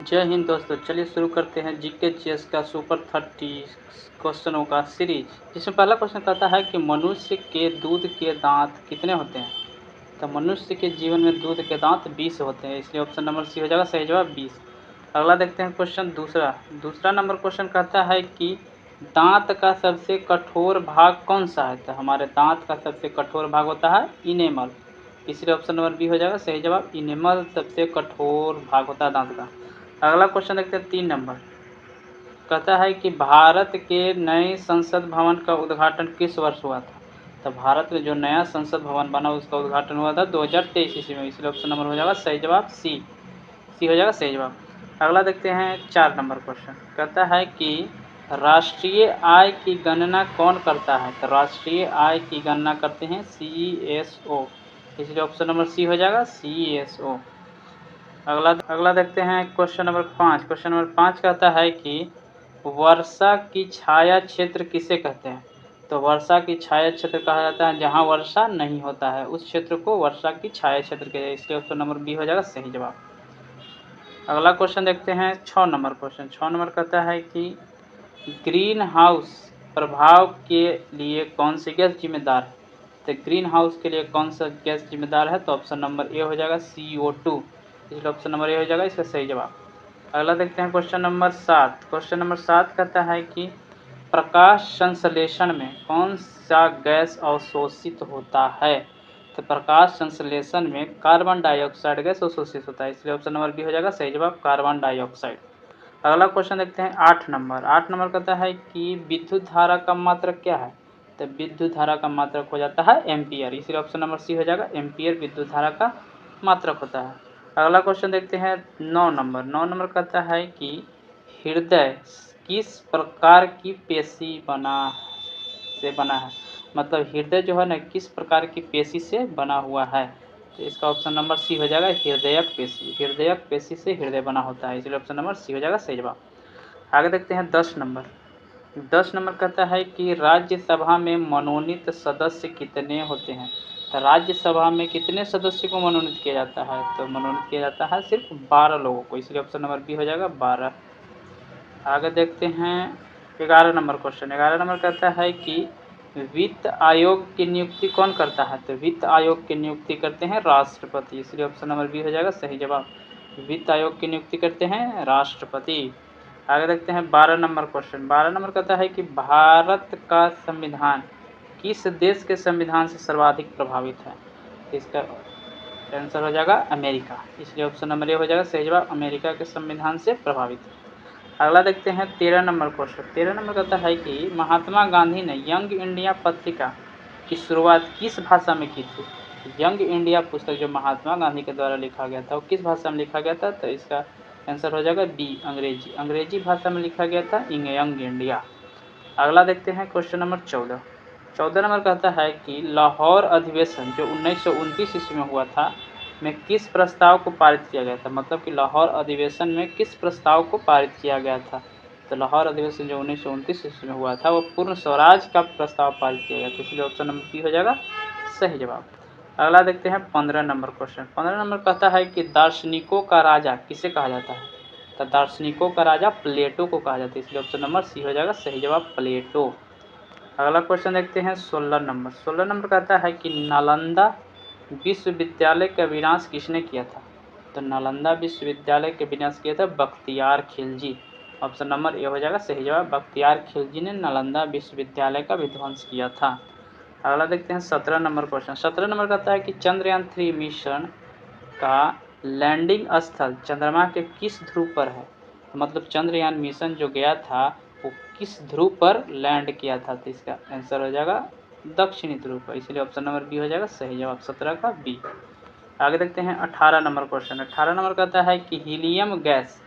जय हिंद दोस्तों, चलिए शुरू करते हैं जीके चेस का सुपर 30 क्वेश्चनों का सीरीज। जिसमें पहला क्वेश्चन कहता है कि मनुष्य के दूध के दांत कितने होते हैं। तो मनुष्य के जीवन में दूध के दांत 20 होते हैं, इसलिए ऑप्शन नंबर सी हो जाएगा सही जवाब 20। अगला देखते हैं क्वेश्चन दूसरा नंबर क्वेश्चन कहता है कि दांत का सबसे कठोर भाग कौन सा है। तो हमारे दांत का सबसे कठोर भाग होता है इनेमल, इसलिए ऑप्शन नंबर बी हो जाएगा सही जवाब। इनेमल सबसे कठोर भाग होता है दांत का। अगला क्वेश्चन देखते हैं 3 नंबर, कहता है कि भारत के नए संसद भवन का उद्घाटन किस वर्ष हुआ था। तो भारत में जो नया संसद भवन बना उसका उद्घाटन हुआ था 2023 ईस्वी में, इसलिए ऑप्शन नंबर हो जाएगा सही जवाब सी हो जाएगा सही जवाब। अगला देखते हैं 4 नंबर क्वेश्चन, कहता है कि राष्ट्रीय आय की गणना कौन करता है। तो राष्ट्रीय आय की गणना करते हैं CSO, इसलिए ऑप्शन नंबर सी हो जाएगा CSO। अगला देखते हैं क्वेश्चन नंबर 5। क्वेश्चन नंबर 5 कहता है कि वर्षा की छाया क्षेत्र किसे कहते हैं। तो वर्षा की छाया क्षेत्र कहा जाता है जहां वर्षा नहीं होता है, उस क्षेत्र को वर्षा की छाया क्षेत्र कहते हैं, इसलिए ऑप्शन नंबर बी हो जाएगा सही जवाब। अगला क्वेश्चन देखते हैं 6 नंबर क्वेश्चन। 6 नंबर कहता है कि ग्रीन हाउस प्रभाव के लिए कौन सी गैस जिम्मेदार है। तो ग्रीन हाउस के लिए कौन सा गैस जिम्मेदार है। तो ऑप्शन नंबर ए हो जाएगा CO2, इसलिए ऑप्शन नंबर ए हो जाएगा इसका सही जवाब। अगला देखते हैं क्वेश्चन नंबर 7। क्वेश्चन नंबर 7 कहता है कि प्रकाश संश्लेषण में कौन सा गैस अवशोषित होता है। तो प्रकाश संश्लेषण में कार्बन डाइऑक्साइड गैस अवशोषित होता है, इसलिए ऑप्शन नंबर बी हो जाएगा सही जवाब कार्बन डाइऑक्साइड। अगला क्वेश्चन देखते हैं 8 नंबर। 8 नंबर कहता है कि विद्युत धारा का मात्रक क्या है। तो विद्युत धारा का मात्रक हो जाता है एम्पियर, इसलिए ऑप्शन नंबर सी हो जाएगा एम्पियर विद्युत धारा का मात्रक होता है। अगला क्वेश्चन देखते हैं 9 नंबर। 9 नंबर कहता है कि हृदय किस प्रकार की पेशी बना है। मतलब हृदय जो है ना किस प्रकार की पेशी से बना हुआ है। तो इसका ऑप्शन नंबर सी हो जाएगा हृदयक पेशी। हृदयक पेशी से हृदय बना होता है, इसलिए ऑप्शन नंबर सी हो जाएगा सही जवाब। आगे देखते हैं 10 नंबर। 10 नंबर कहता है कि राज्यसभा में मनोनीत सदस्य कितने होते हैं। तो राज्यसभा में कितने सदस्य को मनोनीत किया जाता है। तो मनोनीत किया जाता है सिर्फ 12 लोगों को, इसलिए ऑप्शन नंबर बी हो जाएगा 12। आगे देखते हैं 11 नंबर क्वेश्चन। 11 नंबर कहता है कि वित्त आयोग की नियुक्ति कौन करता है। तो वित्त आयोग की नियुक्ति करते हैं राष्ट्रपति, इसलिए ऑप्शन नंबर बी हो जाएगा सही जवाब। वित्त आयोग की नियुक्ति करते हैं राष्ट्रपति। आगे देखते हैं 12 नंबर क्वेश्चन। 12 नंबर कहता है कि भारत का संविधान किस देश के संविधान से सर्वाधिक प्रभावित है। इसका आंसर हो जाएगा अमेरिका, इसलिए ऑप्शन नंबर ए हो जाएगा सही जवाब अमेरिका के संविधान से प्रभावित है। अगला देखते हैं 13 नंबर क्वेश्चन। 13 नंबर कहता है कि महात्मा गांधी ने यंग इंडिया पत्रिका की शुरुआत किस भाषा में की थी। यंग इंडिया पुस्तक जो महात्मा गांधी के द्वारा लिखा गया था वो किस भाषा में लिखा गया था। तो इसका आंसर हो जाएगा बी अंग्रेजी भाषा में लिखा गया था यंग इंडिया। अगला देखते हैं क्वेश्चन नंबर 14। 14 नंबर कहता है कि लाहौर अधिवेशन जो 1929 ईस्वी में हुआ था में किस प्रस्ताव को पारित किया गया था। मतलब कि लाहौर अधिवेशन में किस प्रस्ताव को पारित किया गया था। तो लाहौर अधिवेशन जो 1929 ईस्वी में हुआ था वो पूर्ण स्वराज का प्रस्ताव पारित किया गया था, इसलिए ऑप्शन नंबर बी हो जाएगा सही जवाब। अगला देखते हैं 15 नंबर क्वेश्चन। 15 नंबर कहता है कि दार्शनिकों का राजा किसे कहा जाता है। तो दार्शनिकों का राजा प्लेटो को कहा जाता है, इसलिए ऑप्शन नंबर सी हो जाएगा सही जवाब प्लेटो। अगला क्वेश्चन देखते हैं 16 नंबर। 16 नंबर कहता है कि नालंदा विश्वविद्यालय का विनाश किसने किया था। तो नालंदा विश्वविद्यालय के विनाश किया था Bakhtiyar Khilji, option number A हो जाएगा सही जवाब। बख्तियार खिलजी ने नालंदा विश्वविद्यालय का विध्वंस किया था। अगला देखते हैं 17 नंबर क्वेश्चन। 17 नंबर कहता है कि चंद्रयान 3 मिशन का लैंडिंग स्थल चंद्रमा के किस ध्रुव पर है। मतलब चंद्रयान मिशन जो गया था वो किस ध्रुव पर लैंड किया था। तो इसका आंसर हो जाएगा दक्षिणी ध्रुव पर, इसलिए ऑप्शन नंबर बी हो जाएगा सही जवाब 17 का बी। आगे देखते हैं 18 नंबर क्वेश्चन। 18 नंबर कहता है कि हीलियम गैस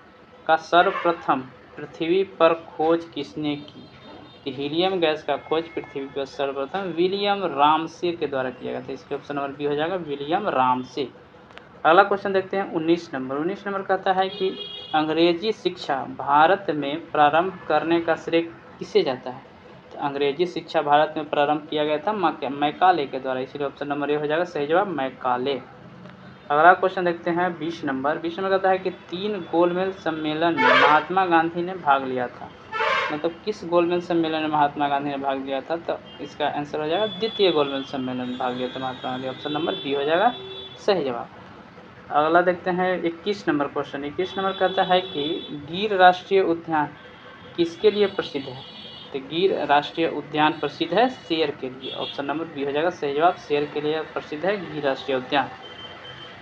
का सर्वप्रथम पृथ्वी पर खोज किसने की। कि हीलियम गैस का खोज पृथ्वी पर सर्वप्रथम विलियम रामसे के द्वारा किया गया था, इसलिए ऑप्शन नंबर बी हो जाएगा विलियम रामसे। अगला क्वेश्चन देखते हैं 19 नंबर। 19 नंबर कहता है कि अंग्रेजी शिक्षा भारत में प्रारंभ करने का श्रेय किसे जाता है। तो अंग्रेजी शिक्षा भारत में प्रारंभ किया गया था मैकाले के द्वारा, इसलिए ऑप्शन नंबर ए हो जाएगा सही जवाब मैकाले। अगला क्वेश्चन देखते हैं 20 नंबर। 20 नंबर कहता है कि 3 गोलमेज सम्मेलन में महात्मा गांधी ने भाग लिया था। मतलब किस गोलमेज सम्मेलन में महात्मा गांधी ने भाग लिया था? तो इसका आंसर हो जाएगा द्वितीय गोलमेज सम्मेलन में भाग लिया था Mahatma Gandhi. Option number B हो जाएगा सही जवाब। अगला देखते हैं 21 नंबर क्वेश्चन। 21 नंबर कहता है कि गिर राष्ट्रीय उद्यान किसके लिए प्रसिद्ध है? तो गिर राष्ट्रीय उद्यान प्रसिद्ध है शेर के लिए। ऑप्शन नंबर बी हो जाएगा सही जवाब, शेर के लिए प्रसिद्ध है गिर राष्ट्रीय उद्यान।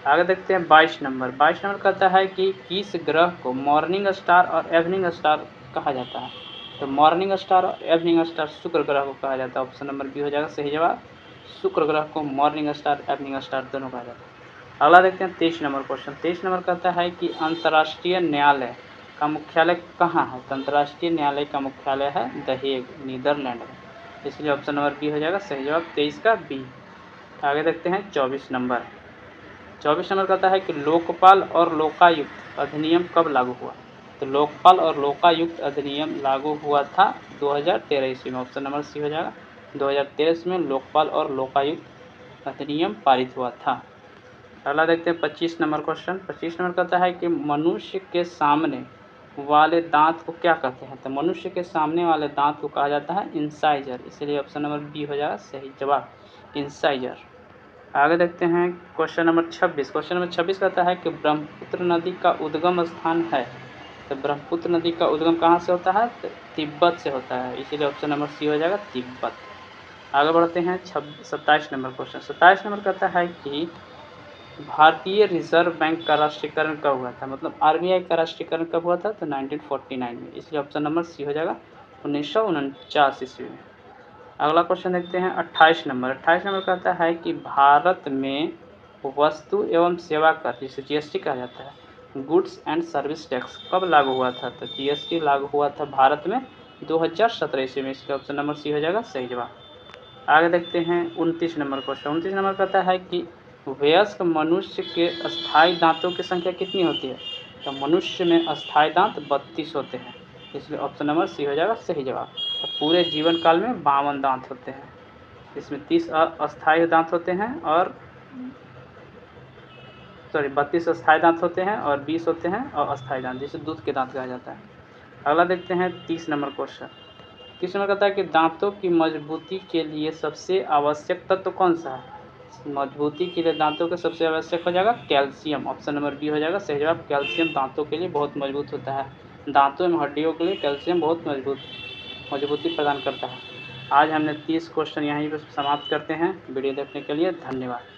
आगे देखते हैं 22 नंबर। 22 नंबर कहता है कि किस ग्रह को मॉर्निंग स्टार और इवनिंग स्टार कहा जाता है? तो मॉर्निंग स्टार और इवनिंग स्टार शुक्र ग्रह को कहा जाता है। ऑप्शन नंबर बी हो जाएगा सही जवाब, शुक्र ग्रह को मॉर्निंग स्टार इवनिंग स्टार दोनों कहा जाता है। अगला देखते हैं 23 नंबर क्वेश्चन। 23 नंबर कहता है कि अंतर्राष्ट्रीय न्यायालय का मुख्यालय कहाँ है? तो अंतर्राष्ट्रीय न्यायालय का मुख्यालय है द हेग, नीदरलैंड में। इसलिए ऑप्शन नंबर बी हो जाएगा सही जवाब, 23 का बी। आगे देखते हैं 24 नंबर। 24 नंबर कहता है कि लोकपाल और लोकायुक्त अधिनियम कब लागू हुआ? तो लोकपाल और लोकायुक्त अधिनियम लागू हुआ था 2013 ईस्वी में। ऑप्शन नंबर सी हो जाएगा, 2013 में लोकपाल और लोकायुक्त अधिनियम पारित हुआ था। अगला देखते हैं 25 नंबर क्वेश्चन। 25 नंबर कहता है कि मनुष्य के सामने वाले दांत को क्या कहते हैं? तो मनुष्य के सामने वाले दांत को कहा जाता है इंसाइजर। इसलिए ऑप्शन नंबर बी हो जाएगा सही जवाब, इंसाइजर। आगे देखते हैं क्वेश्चन नंबर 26। क्वेश्चन नंबर 26 कहता है कि ब्रह्मपुत्र नदी का उद्गम स्थान है। तो ब्रह्मपुत्र नदी का उद्गम कहाँ से होता है? तो तिब्बत से होता है। इसीलिए ऑप्शन नंबर सी हो जाएगा, तिब्बत। आगे बढ़ते हैं 27 नंबर क्वेश्चन। 27 नंबर कहता है कि भारतीय रिजर्व बैंक का राष्ट्रीयकरण कब हुआ था? मतलब आरबीआई का राष्ट्रीयकरण कब हुआ था? तो 1949 में। इसलिए ऑप्शन नंबर सी हो जाएगा 1949 ईस्वी में। अगला क्वेश्चन देखते हैं 28 नंबर। 28 नंबर कहता है कि भारत में वस्तु एवं सेवा कर जिसे जीएसटी कहा जाता है, गुड्स एंड सर्विस टैक्स कब लागू हुआ था? तो जीएसटी लागू हुआ था भारत में 2017 ईस्वी में। इसका ऑप्शन नंबर सी हो जाएगा सही जवाब। आगे देखते हैं 29 नंबर क्वेश्चन। 29 नंबर कहता है कि वयस्क मनुष्य के अस्थायी दांतों की संख्या कितनी होती है? तो मनुष्य में अस्थायी दांत 32 होते हैं। इसलिए ऑप्शन नंबर सी हो जाएगा सही जवाब। तो पूरे जीवन काल में 52 दांत होते हैं। इसमें 30 अस्थायी दांत होते हैं और 32 अस्थायी दांत होते हैं और 20 होते हैं और अस्थायी दांत, जिसे दूध के दांत कहा जाता है। अगला देखते हैं 30 नंबर क्वेश्चन। 30 नंबर कहता है कि दांतों की मजबूती के लिए सबसे आवश्यक तत्व कौन सा है? मजबूती के लिए दांतों के सबसे आवश्यक हो जाएगा कैल्शियम। ऑप्शन नंबर बी हो जाएगा सही जवाब, कैल्शियम दांतों के लिए बहुत मजबूत होता है। दांतों एवं हड्डियों के लिए कैल्शियम बहुत मजबूती प्रदान करता है। आज हमने 30 क्वेश्चन यहीं पर समाप्त करते हैं। वीडियो देखने के लिए धन्यवाद।